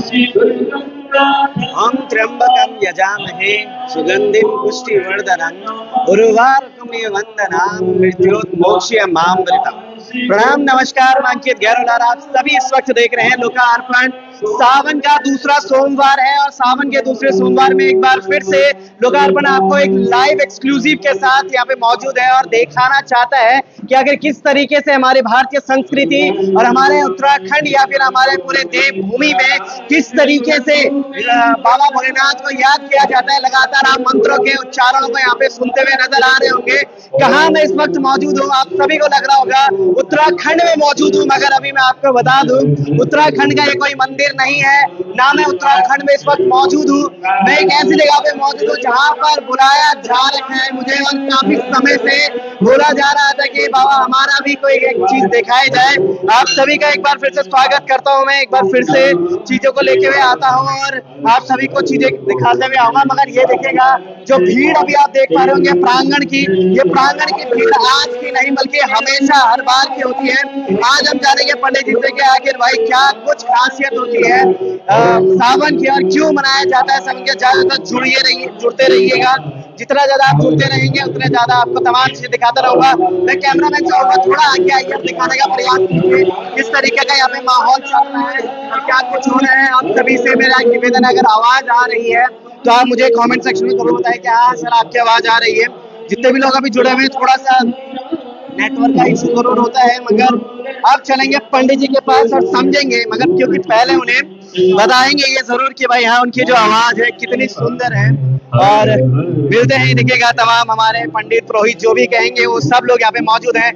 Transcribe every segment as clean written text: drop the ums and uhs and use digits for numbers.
हम त्र्यंबकं यजामहे सुगंधिं पुष्टिवर्धनम् उर्वारुकमिव वंदनाम् मृत्युर्मोक्षयमामृतम्। प्रणाम, नमस्कार, मैं अंकित गहलोत। आप सभी इस वक्त देख रहे हैं लोकार्पण। सावन का दूसरा सोमवार है और सावन के दूसरे सोमवार में एक बार फिर से लोकार्पण आपको एक लाइव एक्सक्लूसिव के साथ यहाँ पे मौजूद है और दिखाना चाहता है कि अगर किस तरीके से हमारे भारतीय संस्कृति और हमारे उत्तराखंड या फिर हमारे पूरे देवभूमि में किस तरीके से बाबा भोलेनाथ को याद किया जाता है। लगातार आप मंत्रों के उच्चारणों को यहाँ पे सुनते हुए नजर आ रहे होंगे। कहाँ मैं इस वक्त मौजूद हूँ, आप सभी को लग रहा होगा उत्तराखंड में मौजूद हूँ, मगर अभी मैं आपको बता दूं उत्तराखंड का ये कोई मंदिर नहीं है, ना मैं उत्तराखंड में इस वक्त मौजूद हूँ। मैं एक ऐसी जगह पे मौजूद हूँ जहाँ पर बुलाया जा रहा है मुझे और काफी समय से बोला जा रहा था कि बाबा हमारा भी कोई एक चीज दिखाई जाए। आप सभी का एक बार फिर से स्वागत करता हूँ। मैं एक बार फिर से चीजों को लेके हुए आता हूँ और आप सभी को चीजें दिखाते हुए आऊंगा। मगर ये देखिएगा जो भीड़ अभी आप देख पा रहे होंगे प्रांगण की, ये प्रांगण की भीड़ आज की नहीं बल्कि हमेशा हर बार की होती है। आज हम जानेंगे पंडित जी से कि आखिर भाई क्या कुछ खासियत होती है सावन की और क्यों मनाया जाता है। सावन के ज्यादा जुड़ते रहिएगा। जितना ज्यादा आप जुड़ते रहेंगे उतने ज्यादा आपको तमाम चीजें दिखाता रहूंगा। मैं कैमरामैन चाहूंगा थोड़ा आगे आइए, दिखाने का प्रयास कीजिए किस तरीके का यहाँ पे माहौल चल रहा है और क्या कुछ हो रहा है। आप सभी से मेरा निवेदन, अगर आवाज आ रही है तो आप मुझे कमेंट सेक्शन में जरूर बताएं कि हाँ सर आपकी आवाज आ रही है। जितने भी लोग अभी जुड़े हुए हैं, थोड़ा सा नेटवर्क का इशू जरूर होता है, मगर अब चलेंगे पंडित जी के पास और समझेंगे। मगर क्योंकि पहले उन्हें बताएंगे ये जरूर कि भाई हाँ उनकी जो आवाज है कितनी सुंदर है। और मिलते हैं, दिखेगा तमाम हमारे पंडित पुरोहित जो भी कहेंगे वो सब लोग यहाँ पे मौजूद हैं।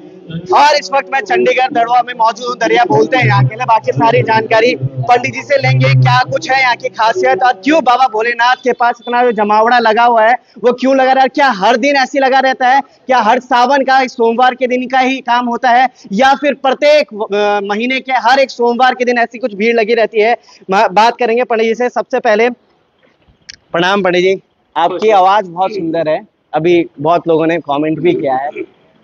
और इस वक्त मैं चंडीगढ़ दड़वा में मौजूद हूँ। दरिया बोलते हैं यहाँ के लिए। बाकी सारी जानकारी पंडित जी से लेंगे, क्या कुछ है यहाँ की खासियत और क्यों बाबा भोलेनाथ के पास इतना जो जमावड़ा लगा हुआ है वो क्यों लगा रहा है। क्या हर दिन ऐसी लगा रहता है, क्या हर सावन का सोमवार के दिन का ही काम होता है या फिर प्रत्येक महीने के हर एक सोमवार के दिन ऐसी कुछ भीड़ लगी रहती है। बात करेंगे पंडित जी से। सबसे पहले प्रणाम पंडित जी, आपकी आवाज बहुत सुंदर है, अभी बहुत लोगों ने कमेंट भी किया है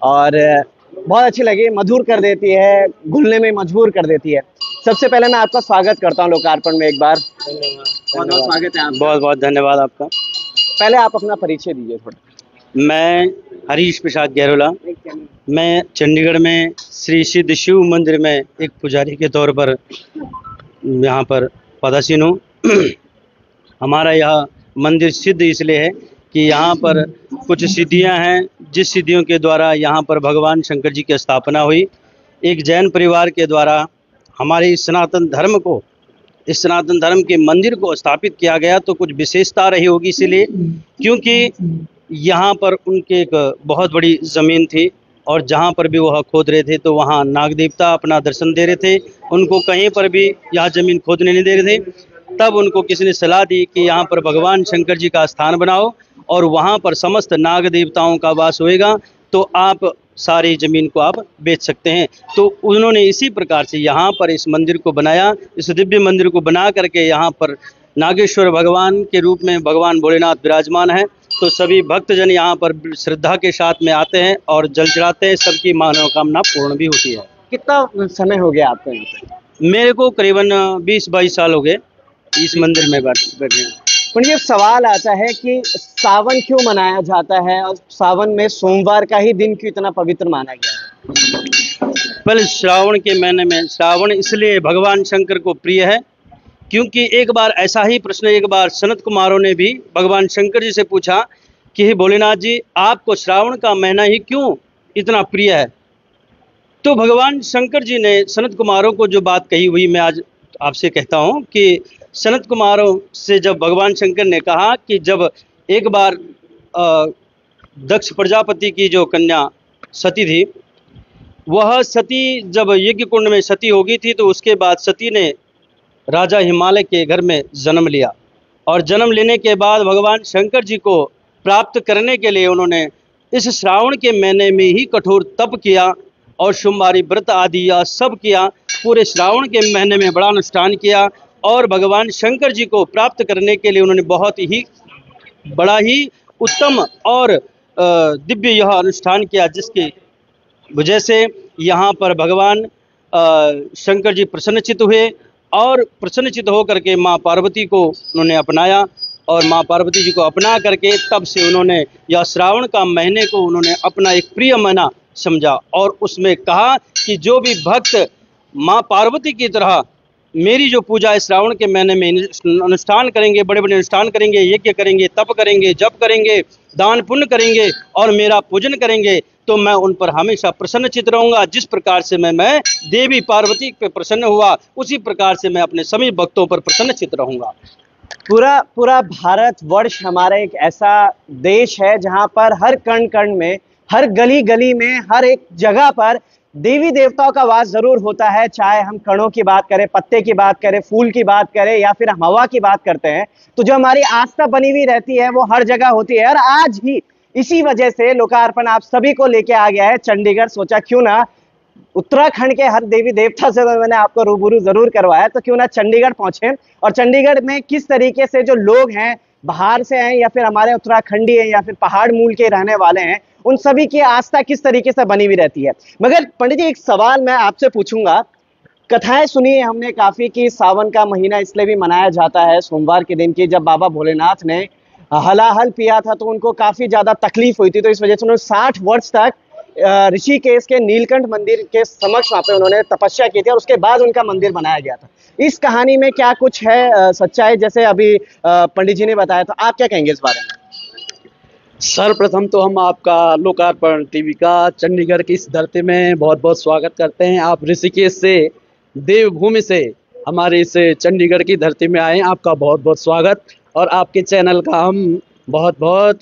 और बहुत अच्छी लगी, मधुर कर देती है, घुलने में मजबूर कर देती है। सबसे पहले मैं आपका स्वागत करता हूं लोकार्पण में एक बार। बहुत बहुत स्वागत है आपका। बहुत बहुत धन्यवाद आपका। पहले आप अपना परिचय दीजिए थोड़ा। मैं हरीश प्रसाद गहलोत, मैं चंडीगढ़ में श्री सिद्ध शिव मंदिर में एक पुजारी के तौर पर यहाँ पर पदासीन हूँ। हमारा यह मंदिर सिद्ध इसलिए है कि यहाँ पर कुछ सिद्धियाँ हैं, जिस सिद्धियों के द्वारा यहाँ पर भगवान शंकर जी की स्थापना हुई। एक जैन परिवार के द्वारा हमारे इस सनातन धर्म को, इस सनातन धर्म के मंदिर को स्थापित किया गया, तो कुछ विशेषता रही होगी इसलिए, क्योंकि यहाँ पर उनके एक बहुत बड़ी ज़मीन थी और जहाँ पर भी वह खोद रहे थे तो वहाँ नाग देवता अपना दर्शन दे रहे थे। उनको कहीं पर भी यह ज़मीन खोदने नहीं दे रहे थे। तब उनको किसी ने सलाह दी कि यहाँ पर भगवान शंकर जी का स्थान बनाओ और वहाँ पर समस्त नाग देवताओं का वास होएगा, तो आप सारी ज़मीन को आप बेच सकते हैं। तो उन्होंने इसी प्रकार से यहाँ पर इस मंदिर को बनाया। इस दिव्य मंदिर को बना करके यहाँ पर नागेश्वर भगवान के रूप में भगवान भोलेनाथ विराजमान है। तो सभी भक्तजन यहाँ पर श्रद्धा के साथ में आते हैं और जल चढ़ाते हैं, सबकी मनोकामना पूर्ण भी होती है। कितना समय हो गया आपको यहाँ पे? मेरे को करीबन 20-22 साल हो गए इस मंदिर में बैठे हैं। पंडित जी, सवाल आता है कि सावन क्यों मनाया जाता है और सावन में सोमवार का ही दिन क्यों इतना पवित्र माना गया है? पहले श्रावण के महीने में, श्रावण इसलिए भगवान शंकर को प्रिय है क्योंकि एक बार ऐसा ही प्रश्न एक बार सनत कुमारों ने भी भगवान शंकर जी से पूछा कि हे भोलेनाथ जी, आपको श्रावण का महीना ही क्यों इतना प्रिय है। तो भगवान शंकर जी ने सनत कुमारों को जो बात कही हुई मैं आज आपसे कहता हूँ कि सनत कुमारों से जब भगवान शंकर ने कहा कि जब एक बार दक्ष प्रजापति की जो कन्या सती थी, वह सती जब यज्ञ कुंड में सती हो गई थी, तो उसके बाद सती ने राजा हिमालय के घर में जन्म लिया और जन्म लेने के बाद भगवान शंकर जी को प्राप्त करने के लिए उन्होंने इस श्रावण के महीने में ही कठोर तप किया और सोमवारी व्रत आदि या सब किया। पूरे श्रावण के महीने में बड़ा अनुष्ठान किया और भगवान शंकर जी को प्राप्त करने के लिए उन्होंने बहुत ही बड़ा ही उत्तम और दिव्य यह अनुष्ठान किया, जिसकी वजह से यहाँ पर भगवान शंकर जी प्रसन्नचित्त हुए और प्रसन्नचित्त होकर के माँ पार्वती को उन्होंने अपनाया, और माँ पार्वती जी को अपना करके तब से उन्होंने यह श्रावण का महीने को उन्होंने अपना एक प्रिय महीना समझा, और उसमें कहा कि जो भी भक्त माँ पार्वती की तरह मेरी जो पूजा है श्रावण के महीने में अनुष्ठान करेंगे, बड़े बड़े अनुष्ठान करेंगे, यज्ञ करेंगे, तप करेंगे, जप करेंगे, दान पुण्य करेंगे और मेरा पूजन करेंगे, तो मैं उन पर हमेशा प्रसन्नचित्त रहूंगा। जिस प्रकार से मैं देवी पार्वती पे प्रसन्न हुआ, उसी प्रकार से मैं अपने सभी भक्तों पर प्रसन्नचित्त रहूंगा। पूरा पूरा भारत वर्ष हमारा एक ऐसा देश है जहां पर हर कण कण में, हर गली गली में, हर एक जगह पर देवी देवताओं का वास जरूर होता है। चाहे हम कणों की बात करें, पत्ते की बात करें, फूल की बात करें या फिर हम हवा की बात करते हैं, तो जो हमारी आस्था बनी हुई रहती है वो हर जगह होती है। और आज ही इसी वजह से लोकार्पण आप सभी को लेके आ गया है चंडीगढ़। सोचा क्यों ना उत्तराखंड के हर देवी देवता से मैंने आपको रूबरू जरूर करवाया, तो क्यों ना चंडीगढ़ पहुंचे और चंडीगढ़ में किस तरीके से जो लोग हैं, बाहर से हैं या फिर हमारे उत्तराखंडी हैं या फिर पहाड़ मूल के रहने वाले हैं, उन सभी की आस्था किस तरीके से बनी हुई रहती है। मगर पंडित जी, एक सवाल मैं आपसे पूछूंगा। कथाएं सुनी है हमने काफी कि सावन का महीना इसलिए भी मनाया जाता है सोमवार के दिन की, जब बाबा भोलेनाथ ने हलाहल पिया था तो उनको काफी ज्यादा तकलीफ हुई थी, तो इस वजह से उन्होंने 60 वर्ष तक ऋषिकेश के नीलकंठ मंदिर के समक्ष वहां पे उन्होंने तपस्या की थी और उसके बाद उनका मंदिर बनाया गया था। इस कहानी में क्या कुछ है सच्चाई, जैसे अभी पंडित जी ने बताया, तो आप क्या कहेंगे इस बारे में? सर्वप्रथम तो हम आपका लोकार्पण टीवी का चंडीगढ़ की इस धरती में बहुत बहुत स्वागत करते हैं। आप ऋषिकेश से, देवभूमि से हमारे इस चंडीगढ़ की धरती में आए, आपका बहुत बहुत स्वागत। और आपके चैनल का हम बहुत बहुत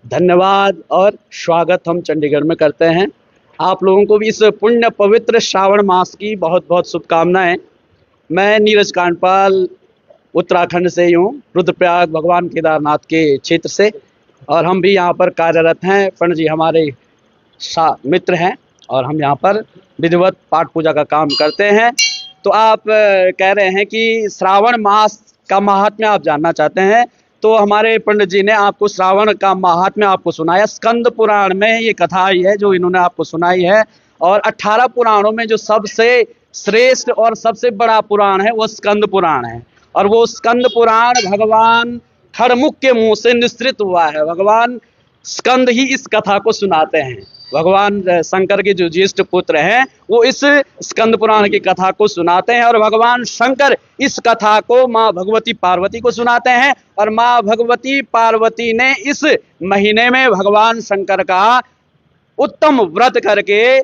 धन्यवाद और स्वागत हम चंडीगढ़ में करते हैं। आप लोगों को भी इस पुण्य पवित्र श्रावण मास की बहुत बहुत शुभकामनाएं। मैं नीरज कांडपाल उत्तराखंड से ही हूँ, रुद्रप्रयाग भगवान केदारनाथ के क्षेत्र से, और हम भी यहाँ पर कार्यरत हैं। पंडित जी हमारे मित्र हैं और हम यहाँ पर विधिवत पाठ पूजा का काम करते हैं। तो आप कह रहे हैं कि श्रावण मास का महात्म्य आप जानना चाहते हैं, तो हमारे पंडित जी ने आपको श्रावण का महात्म्य आपको सुनाया। स्कंद पुराण में ये कथा आई है जो इन्होंने आपको सुनाई है, और 18 पुराणों में जो सबसे श्रेष्ठ और सबसे बड़ा पुराण है वो स्कंद पुराण है। और वो स्कंद पुराण भगवान खड़मुख के मुंह से निश्रित हुआ है। भगवान स्कंद ही इस कथा को सुनाते हैं। भगवान शंकर के जो ज्येष्ठ पुत्र हैं वो इस स्कंद पुराण की कथा को सुनाते हैं, और भगवान शंकर इस कथा को माँ भगवती पार्वती को सुनाते हैं। और माँ भगवती पार्वती ने इस महीने में भगवान शंकर का उत्तम व्रत करके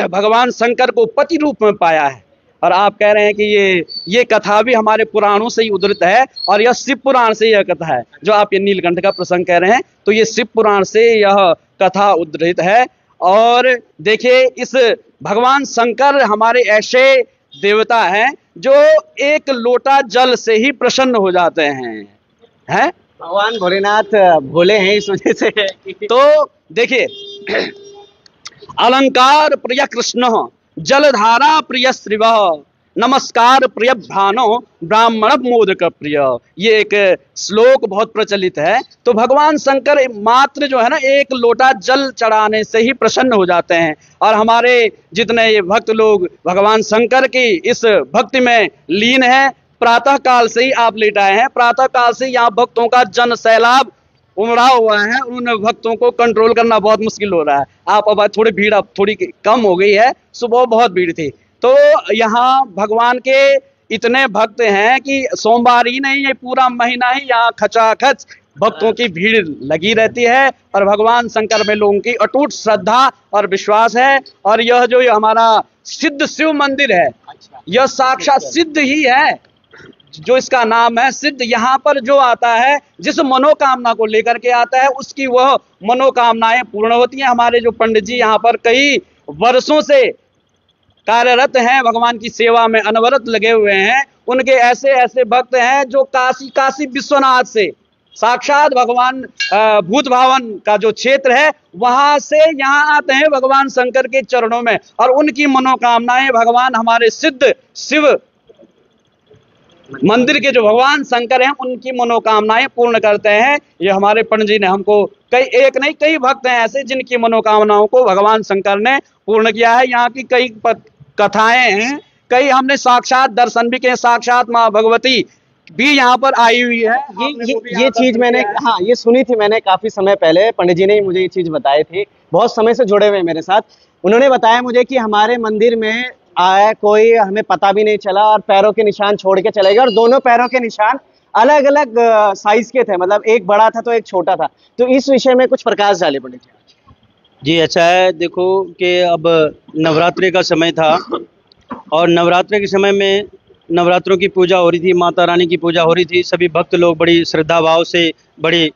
भगवान शंकर को पति रूप में पाया है। और आप कह रहे हैं कि ये कथा भी हमारे पुराणों से ही उद्धृत है, और यह शिव पुराण से यह कथा है जो आप ये नीलकंठ का प्रसंग कह रहे हैं, तो ये शिव पुराण से यह कथा उद्धृत है। और देखिए, इस भगवान शंकर हमारे ऐसे देवता हैं जो एक लोटा जल से ही प्रसन्न हो जाते हैं। भगवान भोलेनाथ भोले हैं इस वजह से। तो देखिए, अलंकार प्रिय कृष्ण जलधारा प्रिय श्रीव नमस्कार प्रिय भानो ब्राह्मण मोदक प्रिय, ये एक श्लोक बहुत प्रचलित है। तो भगवान शंकर मात्र जो है ना एक लोटा जल चढ़ाने से ही प्रसन्न हो जाते हैं। और हमारे जितने ये भक्त लोग भगवान शंकर की इस भक्ति में लीन हैं, प्रातः काल से ही आप लेट आए हैं। प्रातः काल से यहाँ भक्तों का जन सैलाब उमड़ा हुआ है, उन भक्तों को कंट्रोल करना बहुत मुश्किल हो रहा है। आप अब थोड़ी भीड़ अब थोड़ी कम हो गई है, सुबह बहुत भीड़ थी। तो यहाँ भगवान के इतने भक्त हैं कि सोमवार ही नहीं, ये पूरा महीना ही यहाँ खचाखच भक्तों की भीड़ लगी रहती है। और भगवान शंकर में लोगों की अटूट श्रद्धा और विश्वास है। और यह जो हमारा सिद्ध शिव मंदिर है, यह साक्षात सिद्ध ही है, जो इसका नाम है सिद्ध। यहाँ पर जो आता है, जिस मनोकामना को लेकर के आता है, उसकी वह मनोकामनाएं पूर्ण होती हैं। हमारे जो पंडित जी यहाँ पर कई वर्षों से कार्यरत हैं, भगवान की सेवा में अनवरत लगे हुए हैं, उनके ऐसे ऐसे भक्त हैं जो काशी विश्वनाथ से साक्षात भगवान भूत भावन का जो क्षेत्र है वहां से यहाँ आते हैं भगवान शंकर के चरणों में, और उनकी मनोकामनाएं भगवान हमारे सिद्ध शिव मंदिर के जो भगवान शंकर हैं उनकी मनोकामनाएं पूर्ण करते हैं। ये हमारे पंडित जी ने हमको कई भक्त हैं ऐसे जिनकी मनोकामनाओं को भगवान शंकर ने पूर्ण किया है। यहाँ की कई कथाएं हैं कई हमने साक्षात दर्शन भी किए, साक्षात माँ भगवती भी यहाँ पर आई हुई है। ये चीज मैंने, हाँ, ये सुनी थी मैंने काफी समय पहले, पंडित जी ने ही मुझे ये चीज बताई थी, बहुत समय से जुड़े हुए मेरे साथ। उन्होंने बताया मुझे कि हमारे मंदिर में आया कोई, हमें पता भी नहीं चला और पैरों के निशान छोड़ के चले गए, और दोनों पैरों के निशान अलग अलग साइज के थे, मतलब एक बड़ा था तो एक छोटा था। तो इस विषय में कुछ प्रकाश डाले पंडित जी। जी अच्छा है, देखो कि अब नवरात्रि का समय था और नवरात्रि के समय में नवरात्रों की पूजा हो रही थी, माता रानी की पूजा हो रही थी। सभी भक्त लोग बड़ी श्रद्धा भाव से, बड़ी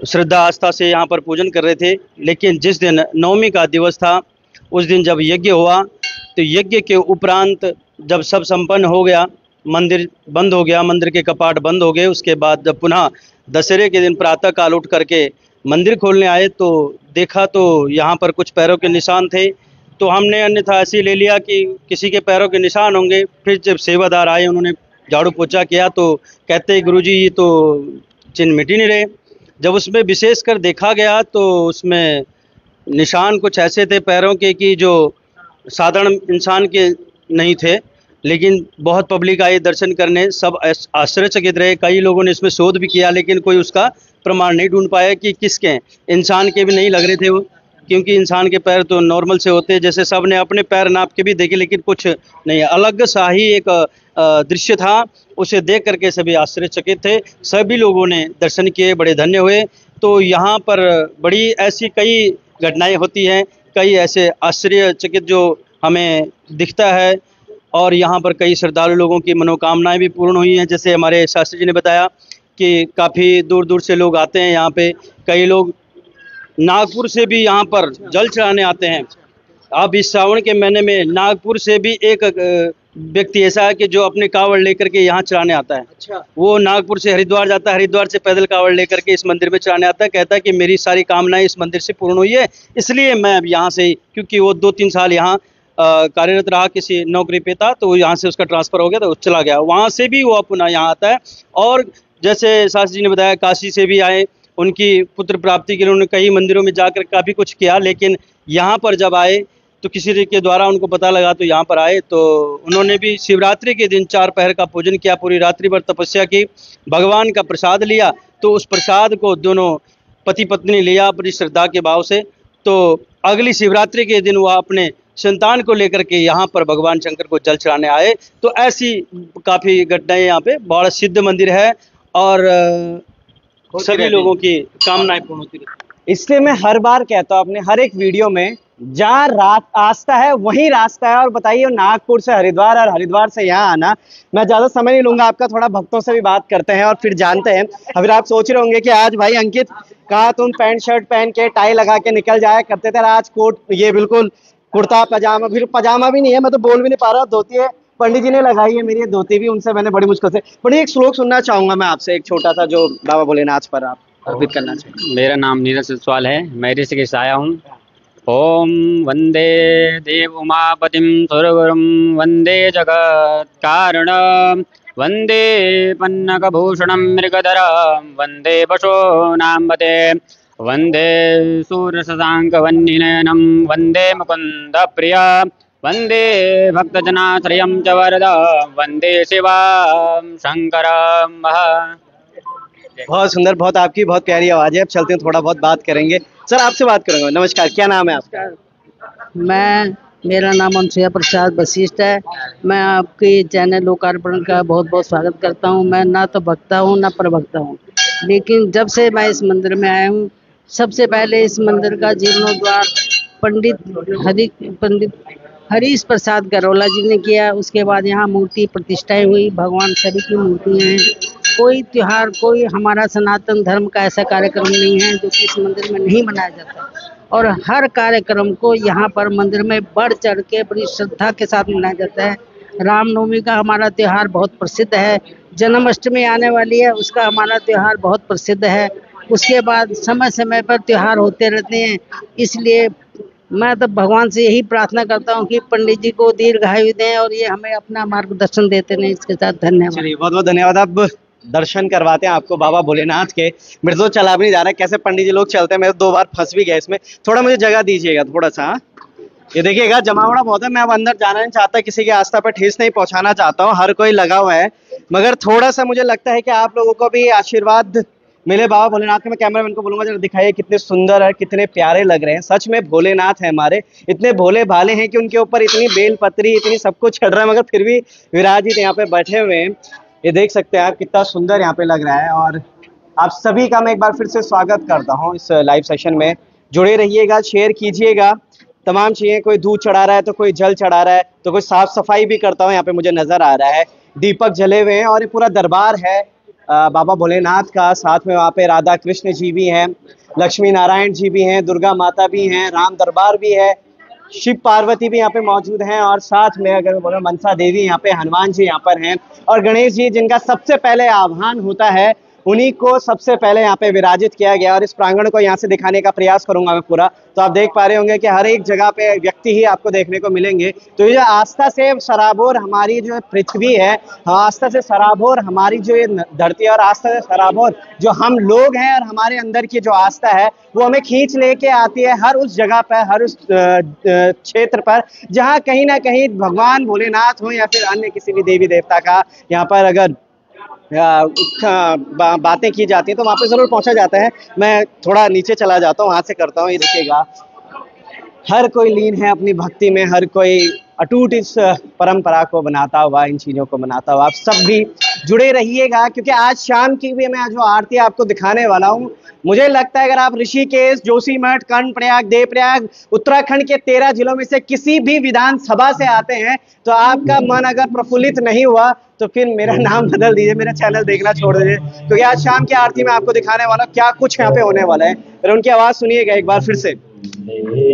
श्रद्धा आस्था से यहाँ पर पूजन कर रहे थे। लेकिन जिस दिन नवमी का दिवस था, उस दिन जब यज्ञ हुआ, तो यज्ञ के उपरांत जब सब संपन्न हो गया, मंदिर बंद हो गया, मंदिर के कपाट बंद हो गए। उसके बाद जब पुनः दशहरे के दिन प्रातः काल उठ करके मंदिर खोलने आए तो देखा तो यहाँ पर कुछ पैरों के निशान थे। तो हमने अन्यथा ऐसे ले लिया कि किसी के पैरों के निशान होंगे। फिर जब सेवादार आए, उन्होंने झाड़ू पोछा किया तो कहते गुरुजी ये तो चिन्ह मिट ही नहीं रहे। जब उसमें विशेष कर देखा गया तो उसमें निशान कुछ ऐसे थे पैरों के कि जो साधारण इंसान के नहीं थे। लेकिन बहुत पब्लिक आई दर्शन करने, सब आश्चर्यचकित रहे। कई लोगों ने इसमें शोध भी किया लेकिन कोई उसका प्रमाण नहीं ढूंढ पाया कि किसके हैं। इंसान के भी नहीं लग रहे थे वो, क्योंकि इंसान के पैर तो नॉर्मल से होते हैं, जैसे सब ने अपने पैर नाप के भी देखे, लेकिन कुछ नहीं, अलग सा ही एक दृश्य था। उसे देख करके सभी आश्चर्यचकित थे। सभी लोगों ने दर्शन किए, बड़े धन्य हुए। तो यहाँ पर बड़ी ऐसी कई घटनाएं होती हैं, कई ऐसे आश्चर्यचकित जो हमें दिखता है। और यहाँ पर कई श्रद्धालु लोगों की मनोकामनाएं भी पूर्ण हुई हैं। जैसे हमारे शास्त्री जी ने बताया कि काफ़ी दूर दूर से लोग आते हैं यहाँ पे। कई लोग नागपुर से भी यहाँ पर जल चढ़ाने आते हैं। अब इस श्रावण के महीने में नागपुर से भी एक व्यक्ति ऐसा है कि जो अपने कावड़ लेकर के यहाँ चढ़ाने आता है। अच्छा। वो नागपुर से हरिद्वार जाता है, हरिद्वार से पैदल कावड़ लेकर के इस मंदिर में चढ़ाने आता है। कहता है कि मेरी सारी कामनाएं इस मंदिर से पूर्ण हुई है, इसलिए मैं अब यहाँ से, क्योंकि वो 2-3 साल यहाँ कार्यरत रहा, किसी नौकरी पे था, तो यहाँ से उसका ट्रांसफ़र हो गया तो चला गया। वहाँ से भी वो पुनः यहाँ आता है। और जैसे शास्त्री जी ने बताया काशी से भी आए, उनकी पुत्र प्राप्ति के लिए उन्होंने कई मंदिरों में जाकर काफ़ी कुछ किया। लेकिन यहाँ पर जब आए तो किसी के द्वारा उनको पता लगा तो यहाँ पर आए। तो उन्होंने भी शिवरात्रि के दिन 4 पहर का पूजन किया, पूरी रात्रि भर तपस्या की, भगवान का प्रसाद लिया। तो उस प्रसाद को दोनों पति पत्नी लिया अपनी श्रद्धा के भाव से। तो अगली शिवरात्रि के दिन वह अपने संतान को लेकर के यहाँ पर भगवान शंकर को जल चढ़ाने आए। तो ऐसी काफ़ी घटनाएं यहाँ पे, बड़ा सिद्ध मंदिर है और सभी लोगों की कामनाएं पूर्ण होती रहती। इसलिए मैं हर बार कहता हूँ अपने हर एक वीडियो में, जहाँ आस्था है वही रास्ता है। और बताइए नागपुर से हरिद्वार और हरिद्वार से यहाँ आना, मैं ज़्यादा समय नहीं लूंगा आपका, थोड़ा भक्तों से भी बात करते हैं और फिर जानते हैं। अभी आप सोच रहे होंगे कि आज भाई अंकित कहा तुम पैंट शर्ट पहन के टाई लगा के निकल जाया करते थे, आज कोट, ये बिल्कुल कुर्ता पजामा, फिर पजामा भी नहीं है, मैं तो बोल भी नहीं पा रहा, धोती है। पंडित जी ने लगाई है मेरी धोती भी, उनसे मैंने बड़ी मुश्किल से। पंडित एक श्लोक सुनना चाहूंगा मैं आपसे, एक छोटा सा जो बाबा भोलेनाथ पर आप अर्पित करना चाहिए। मेरा नाम नीरज ससवाल है, मैं ऋषिकेश आया हूँ। ओम वंदे देव उमापतिम सुरगुरुम वंदे जगत कारणम वंदे पन्नकभूषणम मृगधरम वंदे पशो नामते वंदे सूर्यशशांकवह्निनयनं वंदे मुकुंद प्रिया वंदे भक्तजनाश्रयं च वरदा वंदे शिवां शंकरं महा। बहुत सुंदर, बहुत आपकी बहुत प्यारी आवाज है। अब चलते हैं, थोड़ा बहुत बात करेंगे। सर आपसे बात करूंगा। नमस्कार, क्या नाम है आपका? मेरा नाम अनुसुया प्रसाद वशिष्ठ है। मैं आपके चैनल लोकार्पण का बहुत बहुत स्वागत करता हूं। मैं ना तो भक्ता हूं ना प्रभक्ता हूं, लेकिन जब से मैं इस मंदिर में आया हूं, सबसे पहले इस मंदिर का जीर्णोद्वार पंडित हरीश प्रसाद गरोला जी ने किया। उसके बाद यहाँ मूर्ति प्रतिष्ठाएं हुई, भगवान सभी की मूर्तियाँ हैं। कोई त्योहार, कोई हमारा सनातन धर्म का ऐसा कार्यक्रम नहीं है जो कि इस मंदिर में नहीं मनाया जाता। और हर कार्यक्रम को यहाँ पर मंदिर में बढ़ चढ़ के बड़ी श्रद्धा के साथ मनाया जाता है। रामनवमी का हमारा त्यौहार बहुत प्रसिद्ध है, जन्माष्टमी आने वाली है, उसका हमारा त्यौहार बहुत प्रसिद्ध है। उसके बाद समय समय पर त्यौहार होते रहते हैं। इसलिए मैं तो भगवान से यही प्रार्थना करता हूँ कि पंडित जी को दीर्घायु दें और ये हमें अपना मार्गदर्शन देते रहें। इसके साथ धन्यवाद। चलिए बहुत बहुत धन्यवाद। अब दर्शन करवाते हैं आपको बाबा भोलेनाथ के। मेरे तो चला भी नहीं जा रहा है, कैसे पंडित जी लोग चलते हैं, मैं 2 बार फंस भी गया इसमें। थोड़ा मुझे जगह दीजिएगा थोड़ा सा। ये देखिएगा जमावड़ा बहुत है। मैं अब अंदर जाना नहीं चाहता, किसी की आस्था पर ठेस नहीं पहुंचाना चाहता हूँ, हर कोई लगा हुआ है, मगर थोड़ा सा मुझे लगता है कि आप लोगों को भी आशीर्वाद मिले बाबा भोलेनाथ के। मैं कैमरामैन को बोलूंगा जरा दिखाइए कितने सुंदर और कितने प्यारे लग रहे हैं। सच में भोलेनाथ है हमारे, इतने भोले भाले हैं कि उनके ऊपर इतनी बेल पत्री इतनी सब कुछ चढ़ रहा है, मगर फिर भी विराजित यहाँ पे बैठे हुए हैं। ये देख सकते हैं आप कितना सुंदर यहाँ पे लग रहा है। और आप सभी का मैं एक बार फिर से स्वागत करता हूँ इस लाइव सेशन में। जुड़े रहिएगा, शेयर कीजिएगा तमाम चीज़ें। कोई दूध चढ़ा रहा है तो कोई जल चढ़ा रहा है तो कोई साफ सफाई भी करता हूँ यहाँ पे मुझे नजर आ रहा है। दीपक जले हुए हैं और ये पूरा दरबार है बाबा भोलेनाथ का। साथ में वहाँ पे राधा कृष्ण जी भी हैं, लक्ष्मी नारायण जी भी हैं, दुर्गा माता भी हैं, राम दरबार भी है, शिव पार्वती भी यहाँ पे मौजूद हैं, और साथ में अगर बोलो मनसा देवी यहाँ पे, हनुमान जी यहाँ पर हैं, और गणेश जी जिनका सबसे पहले आह्वान होता है उन्हीं को सबसे पहले यहाँ पे विराजित किया गया। और इस प्रांगण को यहाँ से दिखाने का प्रयास करूंगा मैं पूरा। तो आप देख पा रहे होंगे कि हर एक जगह पे व्यक्ति ही आपको देखने को मिलेंगे। तो ये जो आस्था से सराबोर हमारी जो पृथ्वी है, आस्था से सराबोर हमारी जो ये धरती है, और आस्था से सराबोर जो हम लोग हैं और हमारे अंदर की जो आस्था है वो हमें खींच लेके आती है हर उस जगह पर, हर उस क्षेत्र पर जहाँ कहीं ना कहीं भगवान भोलेनाथ हो या फिर अन्य किसी भी देवी देवता का यहाँ पर अगर बातें की जाती हैं तो वहाँ पे जरूर पहुंचा जाता है। मैं थोड़ा नीचे चला जाता हूँ, वहां से करता हूँ। ये देखिएगा हर कोई लीन है अपनी भक्ति में, हर कोई अटूट इस परंपरा को बनाता हुआ, इन चीजों को बनाता हुआ। आप सब भी जुड़े रहिएगा क्योंकि आज शाम की भी मैं जो आरती आपको दिखाने वाला हूँ, मुझे लगता है अगर आप ऋषिकेश, जोशीमठ, कर्णप्रयाग, देवप्रयाग, उत्तराखंड के 13 जिलों में से किसी भी विधानसभा से आते हैं तो आपका मन अगर प्रफुल्लित नहीं हुआ तो फिर मेरा नाम बदल दीजिए, मेरा चैनल देखना छोड़ दीजिए, क्योंकि आज शाम की आरती में आपको दिखाने वाला क्या कुछ यहाँ पे होने वाला है। फिर उनकी आवाज सुनिएगा एक बार फिर से।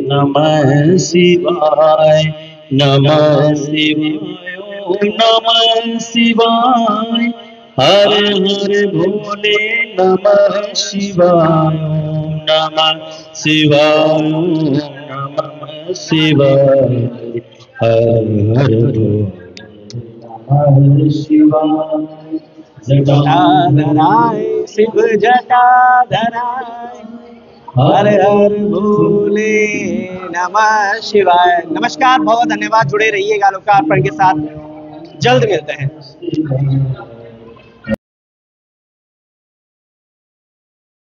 नमः शिवाय, नमः शिवाय, नमः शिवाय, हर हर भोले नमः शिवाय, नमः शिवाय, नमः शिवाय, हर हर भोले नमः शिवाय। जटाधराय शिव जटाधराय, हर हर भोले नमः शिवाय। नमस्कार, बहुत धन्यवाद। जुड़े रहिएगा लोकार्पण के साथ, जल्द मिलते हैं।